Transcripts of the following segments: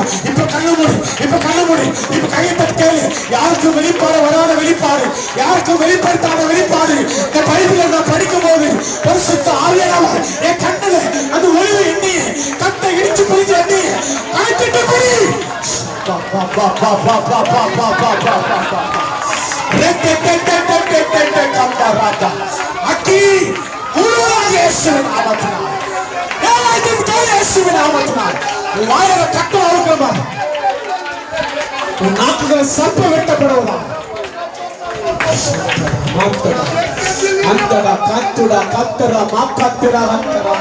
முடியும். இப்ப கண்ணு மூடி, இப்ப கண்ணு மூடி, இப்ப கையை தட்டி கேளு. யாருக்கும் வெளிப்பாடு வராத வெளிப்பாடு, யாருக்கும் வெளிப்படுத்தாத வெளிப்பாடு. இந்த பைபிளை நான் படிக்கும் போது பரிசுத்த ஆவியானவர் என் கண்ணுல அது ஒளிவு எண்ணி கட்டை இடிச்சு பிடிச்சு எண்ணி கணக்கிட்டு படி. அக்கி இயேசுவின் நாமத்தினால், இயேசுவின் நாமத்தினால் உன் வாயில கட்டம் அறுக்கிறமா, உன் நாக்குகளை சர்ப்ப வெட்டப்படுவதா. அந்தடா கத்துடா கத்துடா மாக்கத்துடா அந்தடா.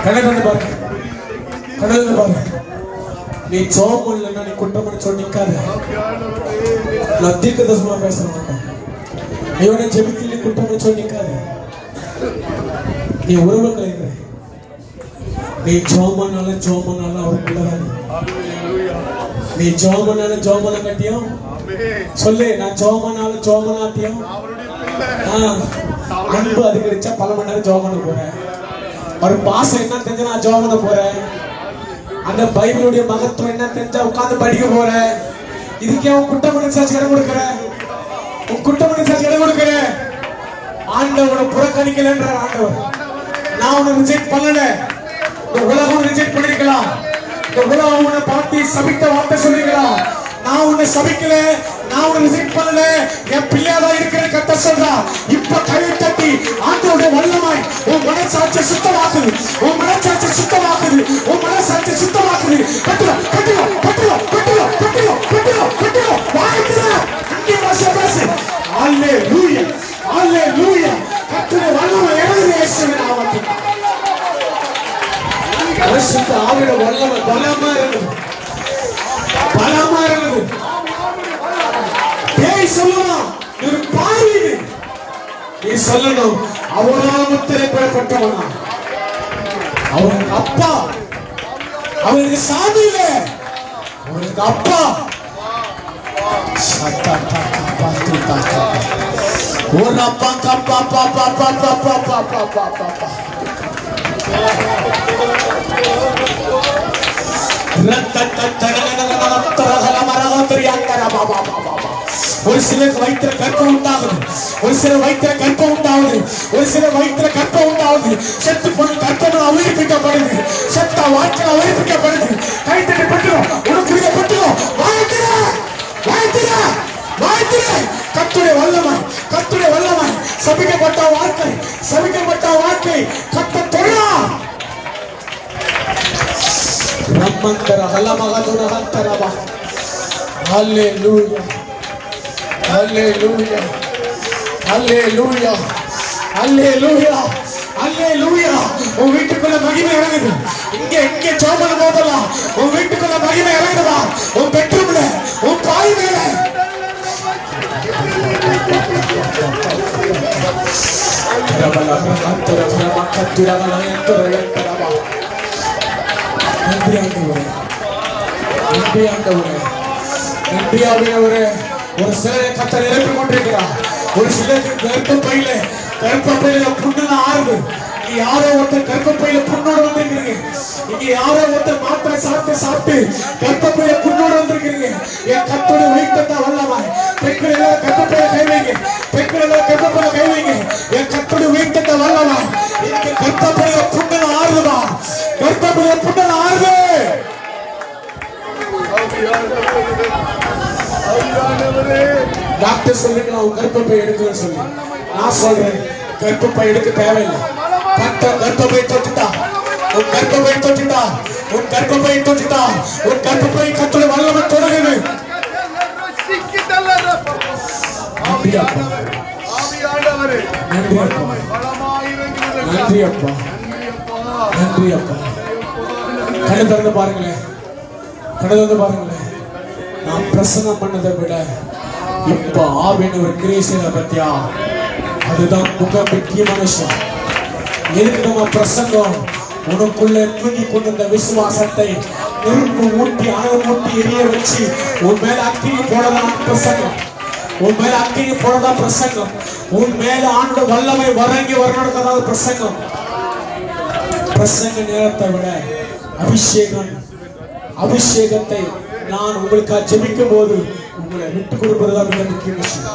கடந்து பாரு, கடந்து பாரு. நீ ஜோம் இல்லைன்னா நீ குற்றம் பண்ணி சொன்னிக்காது. நான் தீர்க்கதரிசனமா பேச மாட்டேன். இவனை ஜெபித்து நீ குற்றம் பண்ணி சொன்னிக்காது. நீ உறவு கலைஞர். நீ ஜோமனால அவருக்குள்ளதான். நீ ஜோமனால கட்டியும் சொல்லு. நான் ஜோமனாட்டியும் அன்பு அதிகரிச்சா பல மணி நேரம் ஜோமன போறேன். ஒரு பாசம் என்ன தெரிஞ்சா நான் ஜோமன போறேன். அந்த பைபிளுடைய மகத்துவம் என்ன தெரிஞ்சா உட்கார்ந்து படிக்க போறேன். இதுக்கே உன் குட்டமணி சாட்சி இடம் கொடுக்குற, உன் குட்டமணி சாட்சி இடம் கொடுக்குற. ஆண்டவனை புறக்கணிக்கலன்ற ஆண்டவர். நான் உன்னை ரிஜெக்ட் பண்ணல. இந்த உலகம் ரிஜெக்ட் பண்ணிருக்கலாம். இந்த உலகம் உன்னை பார்த்து சபித்த வார்த்தை சொல்லிருக்கலாம். நான் உன்னை சபிக்கல, நான் உன்னை ரிஜெக்ட் பண்ணல. என் பிள்ளையாதா இருக்கிற கத்த சொல்றா. இப்ப கை தட்டி ஆண்டவருடைய வல்லமாய் உன் மனசாட்சியை சுத்தமாக்குது, உன் மனசாட்சியை சுத்தமாக்குது, உன் மனசாட்சியை சுத்தமாக்குது. கட்டுவா கட்டுவா கட்டுவா கட்டுவா கட்டுவா கட்டுவா கட்டுவா வாய்க்குற இங்கே வாச பேசு. அல்லேலூயா அல்லேலூயா. கர்த்தருடைய வல்லமை இறங்குது இயேசுவின் நாமத்தில். பரிசுத்த ஆவியோட வல்லமை பலமா இருக்குது, பலமா இருக்குது. பேய் சொல்லலாம் ஒரு பாவி, நீ சொல்லணும் அவரால் முத்திரை பெறப்பட்டவனா. அவருக்கு அப்பா, அவருக்கு சாமி இல்ல, அவருக்கு அப்பா. ஒரு அப்பா கப்பா பாப்பா பாப்பா பாப்பா பாப்பா பாப்பா. ஒரு சிலருக்கு வயிற்றுல கற்பம் உண்டாகுது, ஒரு சில வயிற்றுல கற்பம் உண்டாகுது, ஒரு சில வயிற்றுல கற்பம் உண்டாகுது. செத்து போன கற்பம் உயிர்ப்பிக்கப்படுது, செத்த வாழ்க்கை உயிர்ப்பிக்கப்படுது. கைத்தட்டி பட்டுரும், உனக்கு பட்டுரும். வாழ்த்துற வாழ்த்துற வாழ்த்துற. கர்த்தருடைய வல்லமை, கர்த்தருடைய வல்லமை. சபிக்கப்பட்ட வாழ்க்கை, சபிக்கப்பட்ட வாழ்க்கை கர்த்தர் தொழலாம். ரம்மந்தர ஹலமகதுர ஹந்தரபா. ஹல்லேலூயா ஹல்லேலூயா ஹல்லேலூயா ஹல்லேலூயா ஹல்லேலூயா. உன் வீட்டுக்குள்ள மகிமை இறங்குது. இங்கே சோமன போதலாம். உன் வீட்டுக்குள்ள மகிமை இறங்குதா? உன் பெட்ரூம்ல, உன் பாய் மேல. இந்தியாவிலே ஒரு சிலரை கர்த்தர் எழுப்பிக் கொண்டிருக்கிறார். ஒரு சிலருக்கு கர்ப்பப்பையில புண்ணுன்னு ஆறுது. இங்க யாரோ ஒருத்தர் கர்ப்பப்பையில புண்ணோடு வந்திருக்கிறீங்க. இங்க யாரோ ஒருத்தர் மாத்திரை சாப்பிட்டு கர்ப்பப்பையில புண்ணோடு வந்திருக்கிறீங்க. என் கர்த்தருடைய வைத்தா வல்லமாய். பெண்கள் எல்லாம் கர்ப்பப்பையில கை வைங்க, பெண்கள் எல்லாம் கர்ப்பப்பையில கை வைங்க. என் கர்த்தருடைய வைத்தா வல்லமாய். எனக்கு கர்ப்பப்பையில புண்ணுன்னு ஆறுதுமா, கர்ப்பப்பையில புண்ணுன்னு ஆறுது. டாக்டர் சொல்லிக்கலாம் உன் கர்ப்பப்பை எடுக்கணும்னு சொல்லி. நான் சொல்றேன் கர்ப்பப்பை எடுக்க தேவையில்லை. கர்ப்பப்பை தொட்டுட்டா, உன் கர்ப்பப்பை தொட்டுட்டா, உன் கர்ப்பப்பை தொட்டுட்டா, உன் கர்ப்பப்பை கர்த்தருடைய வல்லமை தொடங்குது. நன்றி அப்பா, நன்றி அப்பா, நன்றி அப்பா. கண்ணு திறந்து பாருங்களேன், கண்ணு திறந்து பாருங்களேன். நான் பிரசங்கம் பண்ணதை விட இப்ப ஆவியானவர் கிரியை செய்யற பத்தியா, அதுதான் மிக முக்கியமான விஷயம். எதுக்கு நம்ம பிரசங்கம்? உனக்குள்ள தூங்கி கொண்டிருந்த விசுவாசத்தை நெருப்பு ஊட்டி அணவு ஊட்டி எரிய வச்சு உன் மேல அக்கினி போடதான் பிரசங்கம், உன் மேல அக்கினி போடதான் பிரசங்கம், உன் மேல ஆண்டு வல்லமை வரங்கி வரணும்ன்றதாவது பிரசங்கம். பிரசங்க நேரத்தை விட அபிஷேகத்தை நான் உங்களுக்காக ஜெபிக்கும் போது உங்களை விட்டு கொடுப்பதுதான் மிக முக்கிய விஷயம்.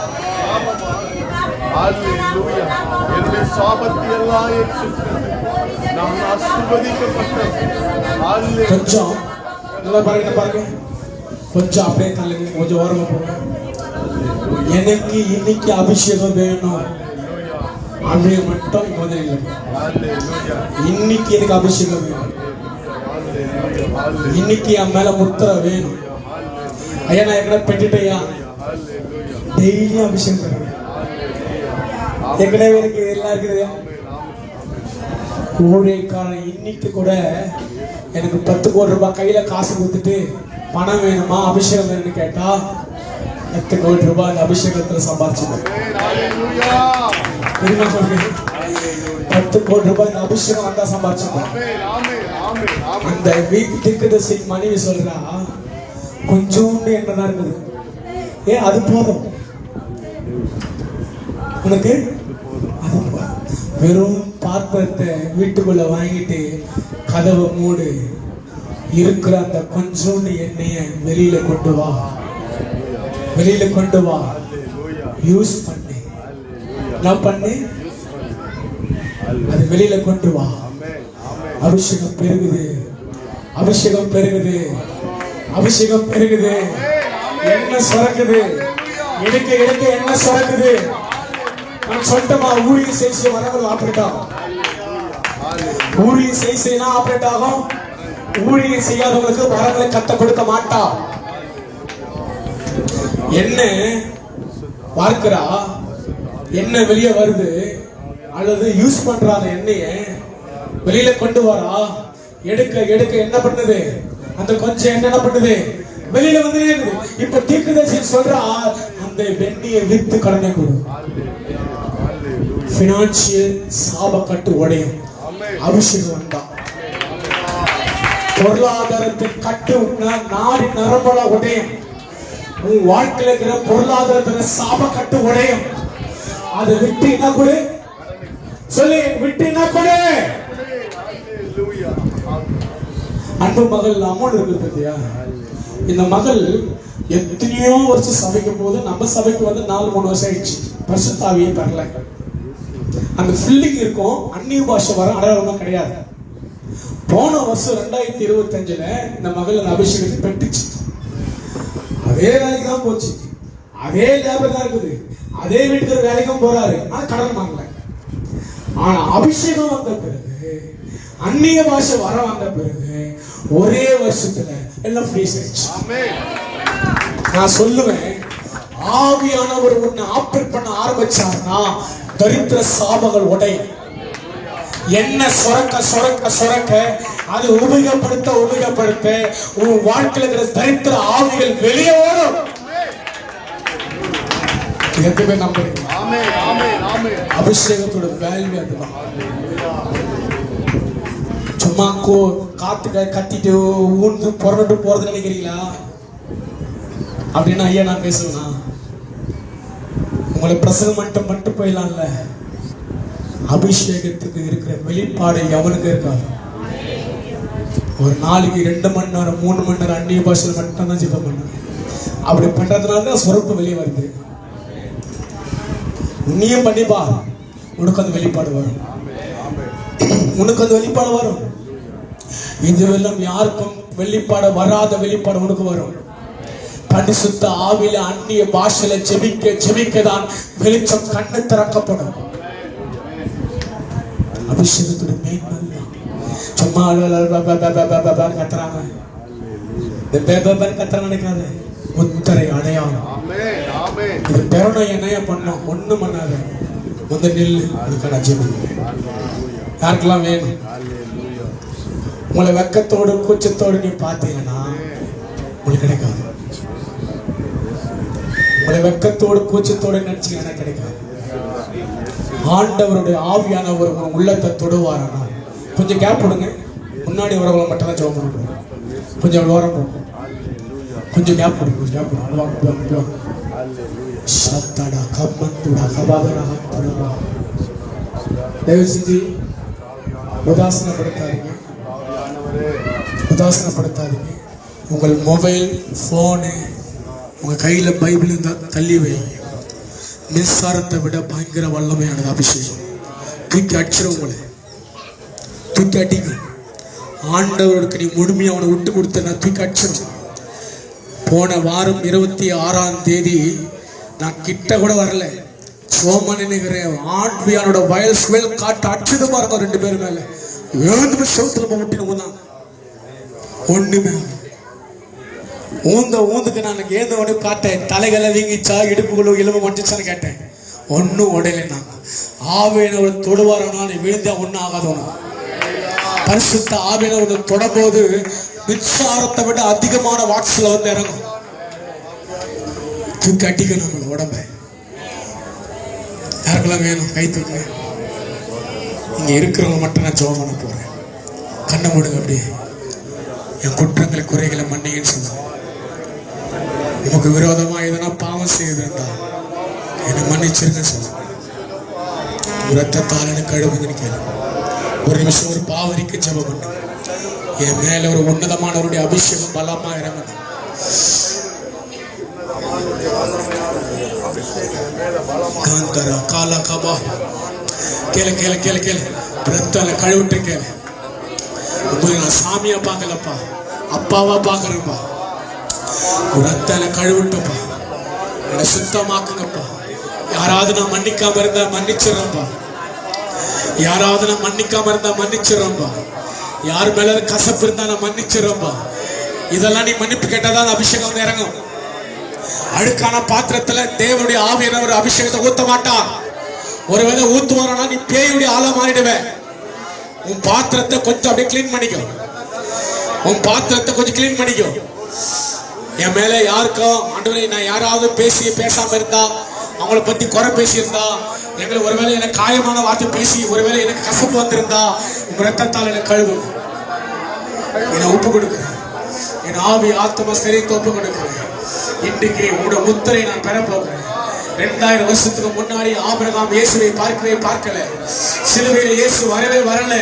என்னுடைய சாபத்தை எல்லாம் நான் ஆசீர்வதிக்கப்பட்டேன். கொஞ்சம் நல்லா பாருங்க, கொஞ்சம் அப்படியே தள்ளுங்க, கொஞ்சம் ஓரமா போங்க. எனக்கு இன்னைக்கு அபிஷேகம் வேணும் அப்படியே மட்டும் இங்க வந்து இல்லை. இன்னைக்கு எனக்கு அபிஷேகம் வேணும், இன்னைக்கு என் மேல முத்திரை வேணும். ஐயா நான் எங்கட பெற்றுட்டையா டெய்லியும் அபிஷேகம் பண்ணுறேன். ஏற்கனவே எனக்கு எல்லாம் இருக்குது. ஊழியக்காரன் இன்னைக்கு கூட எனக்கு 10 கோடி ரூபாய் கையில காசு கொடுத்துட்டு பணம் வேணுமா அபிஷேகம் வேணும்னு கேட்டா 10 கோடி ரூபாய் அந்த அபிஷேகத்துல சம்பாதிச்சிருக்கேன். 10 கோடி ரூபாய் இந்த அபிஷேகம் வந்தா சம்பாதிச்சிருக்கேன். அந்த வீட்டுக்கு மனைவி சொல்றா கொஞ்சோண்டு என்னதான் இருக்குது, ஏன் அது போதும் உனக்கு, அது வெறும் பாத்திரத்தை வீட்டுக்குள்ள வாங்கிட்டு கதவை மூடு, இருக்கிற அந்த கொஞ்சோண்டு எண்ணெய வெளியில கொண்டு வா, யூஸ் பண்ணு, நான் பண்ணு, அது வெளியில கொண்டு வா. அபிஷேகம் பெருகுது, என்ன சுரக்குது, எடுக்க என்ன சுரக்குது. நான் சொல்லிட்டமா ஊழியம் செய்ய வரவங்க ஆப்ரேட் ஆகும், ஊழியம் செய்யனா ஆப்ரேட் ஆகும். ஊழியம் செய்யாதவங்களுக்கு வரங்களை கத்த கொடுக்க மாட்டா. என்ன பார்க்கிறா, என்ன வெளியே வருது அல்லது யூஸ் பண்றா, அந்த எண்ணெய வெளியில கொண்டு வரா, எடுக்க என்ன பண்ணுது, அந்த கொஞ்சம் என்ன பண்ணுது வெளியில வந்து. இப்ப தீர்க்கதரிசி சொல்றா அந்த வெண்ணியை வித்து கடனை கொடு. பினான்சியல் சாபக்கட்டு உடையும் அபிஷேகம் வந்தா. பொருளாதாரத்தின் கட்டு நாடி நரம்பல உடையும். உன் வாழ்க்கையில இருக்கிற பொருளாதாரத்துல சாபக்கட்டு உடையும். அதை விட்டு என்ன கொடு சொல்லி, விட்டு என்ன கொடு. அன்பு மகள் அமௌண்ட் இருக்குது பத்தியா, இந்த மகள் எத்தனையோ வருஷம் சபைக்கும் போது நம்ம சபைக்கு வந்து 4-3 வருஷம் ஆயிடுச்சு. பரிசுத்தாவியே பெறல. அந்த ஃபீலிங் இருக்கும், அந்நிய பாஷை வர அடையாளம் கிடையாது. போன வருஷம் 2025 இந்த மகள் அந்த அபிஷேகத்தை பெற்றுச்சு. அதே வேலைக்கு தான் போச்சு, அதே லேபர் தான் இருக்குது, அதே வீட்டுக்கு வேலைக்கும் போறாரு, ஆனா கடன் வாங்கல. ஆனா அபிஷேகம் வந்த பிறகு, அந்நிய பாஷை வர வந்த பிறகு ஒரே வருஷத்துல எல்லாம் ஃப்ரீஸ் ஆயிடுச்சு. நான் சொல்லுவேன், ஆவியானவர் உன்னை ஆப்ரேட் பண்ண ஆரம்பிச்சாருன்னா தரித்திர சாபங்கள் உடையும். என்ன சொரக்க அது உபயோகப்படுத்த உன் வாழ்க்கையில் இருக்கிற தரித்திர ஆவிகள் வெளியே ஓடும். எதுவுமே நம்புறீங்க? அபிஷேகத்தோட வேல்யூ அதுதான். சும்மா காத்து கத்திட்டு ஊந்து புறட்டு போறது நினைக்கிறீங்களா? அப்படின்னா ஐயா நான் பேசுவேனா? உங்களை பிரசங்கம் மட்டும் போயிடலாம்ல. அபிஷேகத்துக்கு இருக்கிற வெளிப்பாடு எவனுக்கு இருக்காது. ஒரு நாளைக்கு 2 மணி நேரம் 3 மணி நேரம் அந்நிய பாஷையில் மட்டும் தான் ஜெபம் பண்ண. அப்படி பண்றதுனால தான் சொரப்பு வெளியே வருது. நீயும் பண்ணிப்பா, உனக்கு அந்த வெளிப்பாடு வரும். இதுவெல்லாம் யாருக்கும் வெளிப்பாடு வராத வெளிப்பாடு உனக்கு வரும். பரிசுத்த ஆவியில அந்நிய பாஷையில ஜெபிக்க தான் வெளிச்சம் கண்ணு திறக்கப்படும். அபிஷேகத்துடைய மேன்மை சும்மா கத்துறாங்க, நினைக்காத. முத்திரை அடையாளம் இது பெறணும். என்னைய பண்ணும் ஒண்ணும் பண்ணாத, வந்து நில்லு. அதுக்கான ஜெபம் யாருக்கெல்லாம் வேணும்? உங்களை வெக்கத்தோடு கூச்சத்தோடு நீ பார்த்தீங்கன்னா உங்களுக்கு கிடைக்காது. உங்களை வெக்கத்தோடு கூச்சத்தோடு நினைச்சீங்கன்னா கிடைக்காது. ஆண்டவருடைய ஆவியானவர் உள்ளத்தை தொடுவாரானா கொஞ்சம் கேப் விடுங்க. முன்னாடி வரவங்களை மட்டும் தான் ஜெபம் பண்ணுங்க. கொஞ்சம் ஓரம் போகும், கொஞ்சம் கேப் விடுங்க. தயவு செஞ்சு உதாசனப்படுத்தாதீங்க, உதாசனப்படுத்தாதீங்க. உங்கள் மொபைல் போனு உங்க கையில பைபிள் இருந்தா தள்ளி வைங்க. மின்சாரத்தை விட பயங்கர வல்லமையானது அபிஷேகம். தூக்கி அடிச்சிடும், உங்களை தூக்கி அடிங்க. ஆண்டவருக்கு நீ முழுமையா அவனை விட்டு கொடுத்த தூக்கி அடிச்சிடும். போன வாரம் 26ஆம் தேதி நான் கிட்ட கூட வரல, சோமன் நினைக்கிறேன், ஆண்பியானோட வயல் சுவல் காட்டு அடிச்சது பாருங்க. 2 பேர் மேல எழுந்து சவுத்துல முட்டினு ஒண்ணுமே ஊந்துக்கு நான் ஏந்த உடனே பார்த்தேன். தலைகளை வீங்கிச்சா, இடுப்புகளும் எலும்பு மட்டிச்சான்னு கேட்டேன். ஒன்னும் உடையல. ஆவியானவர் தொடுவாரனா நீ விழுந்தா ஒன்னும் ஆகாதவனா. பரிசுத்த ஆவியானவர் தொடபோது மின்சாரத்தை விட அதிகமான வாட்ஸ்ல வந்து இறங்கும். தூக்கி அடிக்கணும் நம்ம உடம்ப. யாருக்கெல்லாம் வேணும் கை தூக்கு. இங்க இருக்கிறவங்க மட்டும் நான் ஜெபம் பண்ண போறேன். கண்ணை மூடுங்க. அப்படியே என் குற்றங்களை குறைகளை மன்னிங்கன்னு சொல்லுங்க. உமக்கு விரோதமா எதனா பாவம் செய்யுதுண்டா என்னை மன்னிச்சிருங்க சொல்லுங்க. ரத்தத்தால் எனக்கு கழுவுங்கன்னு கேளு. ஒரு நிமிஷம் ஒரு பாவரிக்கு ஜெபம் பண்ணு. என் மேல ஒரு உன்னதமானவருடைய அபிஷேகம் பலமா இறங்கணும். காந்தரா காலா கபா கேளு கேளு கேளு கேளு. ரத்தால கழுவிட்டு கேளு. உங்களுக்கு நான் சாமியா பார்க்கலப்பா, அப்பாவா பார்க்கறேன்ப்பா. ரத்தால கழுவிட்டப்பா, என்னை சுத்தமாக்குங்கப்பா. யாராவது நான் மன்னிக்காம இருந்தா மன்னிச்சிடறேன்ப்பா. யாராவது நான் மன்னிக்காம இருந்தா மன்னிச்சிடறேன்ப்பா. யார் மேல கசப்பு இருந்தா நான் மன்னிச்சிடறேன்ப்பா. இதெல்லாம் நீ மன்னிப்பு கேட்டாதான் அபிஷேகம் வந்து இறங்கும். அழுக்கான பாத்திரத்துல தேவனுடைய ஆவியானவர் அபிஷேகத்தை ஊத்த மாட்டான். ஒருவேளை ஊத்துவாரா நீ பேயுடைய ஆளா மாறிடுவேன். உன் பாத்திரத்தை கொஞ்சம் அப்படியே கிளீன் பண்ணிக்கோ. உன் பாத்திரத்தை கொஞ்சம் கிளீன் பண்ணிக்கோ. என் மேல யாருக்கும் ஆண்டவரே நான் யாராவது பேசாம இருந்தா, அவங்கள பத்தி குறை பேசியிருந்தா, எங்களை ஒருவேளை எனக்கு காயமான வார்த்தை பேசி ஒருவேளை எனக்கு கசப்பு வந்திருந்தா, உங்க ரத்தத்தால் எனக்கு கழுவு. என்னை ஒப்பு கொடுக்குறேன். என் ஆவி ஆத்மா சரீரத்தை ஒப்பு கொடுக்குறேன். இன்றைக்கு உங்களோட முத்திரை நான் பெற போகிறேன். 2000 வருஷத்துக்கு முன்னாடி ஆபிரகாம் இயேசுவை பார்க்கல. சிலுவையில் இயேசு வரல.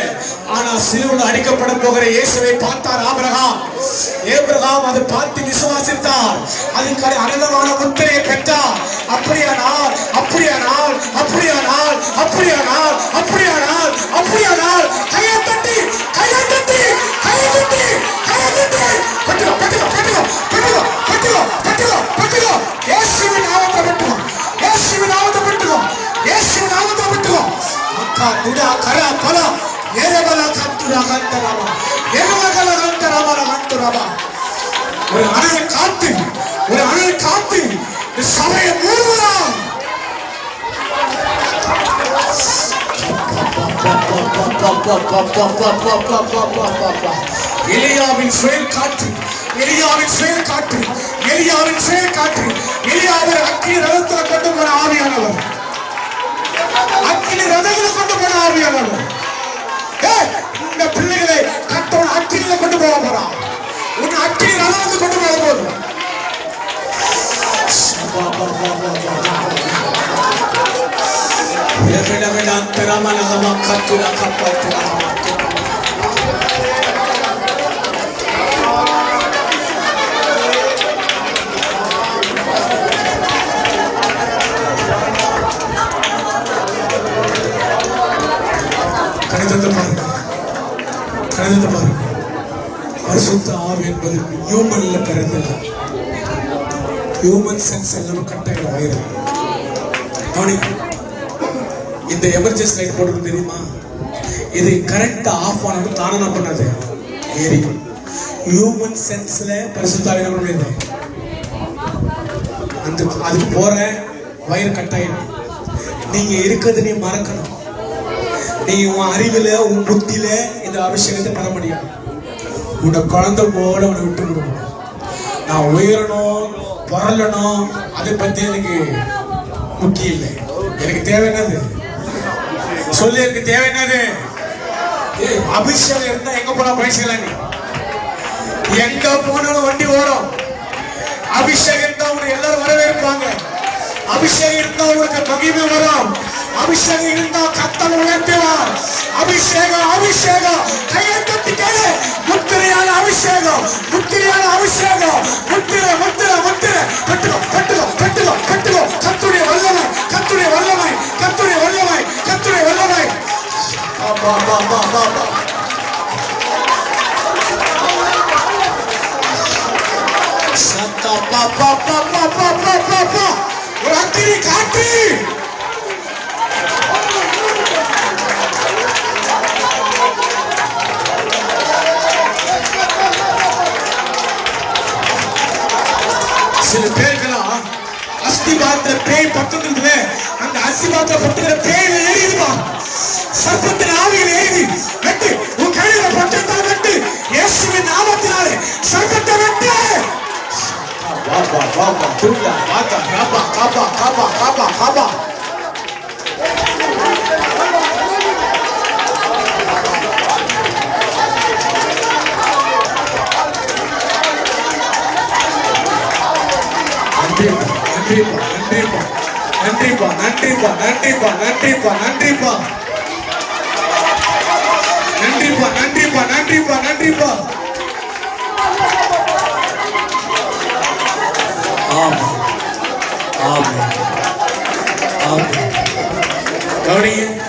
ஆனா சிலுவையில் அடிக்கப்பட போகிற இயேசுவை பார்த்தார் ஆபிரகாம். அதை பார்த்து விசுவாசித்தார். அதுக்கு அனந்தமான முத்திரையை பெற்றார். அப்படியானால் அப்படியானால் அப்படியானால் அப்படியானால் அப்படியானால் அப்படியானால் கையை தட்டி கையை தட்டி கையை தட்டி கையை தட்டி பட்டுகோ பட்டுகோ பட்டுகோ பட்டுகோ பட்டுகோ பட்டுகோ பட்டுகோ இயேசுவின் நாமத்தை பட்டுகோ. இயேசுவின் நாமத்தை பட்டுகோ. இயேசுவின் நாமத்தை பட்டுகோ. அக்கா துடா கரா பலா ஏரபல கத்துரா கந்தராமா ஏரபல கந்தராமா கந்தராமா. ஒரு அணையை காத்து, ஒரு அணையை காத்து இந்த சபையை மூடுவதாம். எலியாவின் செயல் காற்று, எலியாவின் செயல் காற்று, எலியாவின் செயல் காற்று. எலியாவை அக்கினி ரதத்தில் கொண்டு போன ஆவியானவர், அக்கினி ரதத்தில் கொண்டு போன ஆவியானவர். இந்த பிள்ளைகளை கத்தோட அக்கினியில கொண்டு போக போறான். உன் அக்கினி ரதத்தில் கொண்டு போக போதும். கணிதத்தை பாருங்க, கணிதத்தை பாருங்க. பரிசுத்த ஆவி என்பது ஹியூமன்ல பிறந்தது. ஹியூமன் சென்ஸ் எல்லாம் கட்டாயிட வயிறு. இந்த எமர்ஜென்சி லைட் போடுறது தெரியுமா? இது கரெக்டா ஆஃப் ஆனது தானே பண்ணது ஏறி. ஹியூமன் சென்ஸ்ல பரிசுத்த ஆவி என்ன பண்ணுது? அந்த அதுக்கு போற வயிறு கட்டாயிடும். நீங்க இருக்கிறது நீ மறக்கணும். நீ உன் அறிவுல உன் புத்தியில இந்த அபிஷேகத்தை பெற முடியாது. உன்னோட குழந்தை போல உன்னை விட்டு விடுவோம். நான் உயரணும் பொருளணும் அதை பத்தி எனக்கு முக்கியம் இல்லை. எனக்கு தேவை என்னது சொல்லு. எனக்கு தேவை என்னது? அபிஷேகம் இருந்தா எங்க போனா பேசலாம். நீ எங்க போனாலும் வண்டி ஓடும். அபிஷேகம் இருந்தா உனக்கு எல்லாரும் வரவேற்பாங்க. அபிஷேகம் இருந்தா உனக்கு மகிமை வரும். அபிஷேகம் இருந்தா கர்த்தர் உயர்த்துவார். அபிஷேகம் அபிஷேகம். கையை தட்டி கேளு. முத்திரையான அபிஷேகம், முத்திரையான அபிஷேகம். முத்திரை முத்திரை முத்திரை. கட்டுகோ கட்டுகோ கட்டுகோ கட்டுகோ. கர்த்தருடைய வல்லமை, கர்த்தருடைய வல்லமை, கர்த்தருடைய வல்லமை, கர்த்தருடைய வல்லமை. அப்பா அப்பா அப்பா அப்பா அப்பா. சத்தா பா பா பா பா பா பா பா பா. ஒரு அக்கினி காற்று. சில பேருக்கெல்லாம் அஸ்திபாரத்துல பேய் பட்டுக்குது. அந்த அஸ்திபாரத்துல பட்டுக்கிற பேயில ஏறிடுமா, சர்ப்பத்தின் ஆவியில் ஏறி வெட்டு. உன் கையில பட்டத்தை வெட்டு. இயேசுவின் நாமத்தினாலே சர்ப்பத்தை வெட்டு. வாபா வாபா துண்டா வாதா ராபா காபா காபா காபா காபா. நன்றிப்பா நன்றிப்பா நன்றிப்பா நன்றிப்பா நன்றிப்பா நன்றிப்பா நன்றிப்பா நன்றிப்பா நன்றிப்பா நன்றிப்பா நன்றிப்பா. ஆமென் ஆமென் ஆமென். கவனிங்க.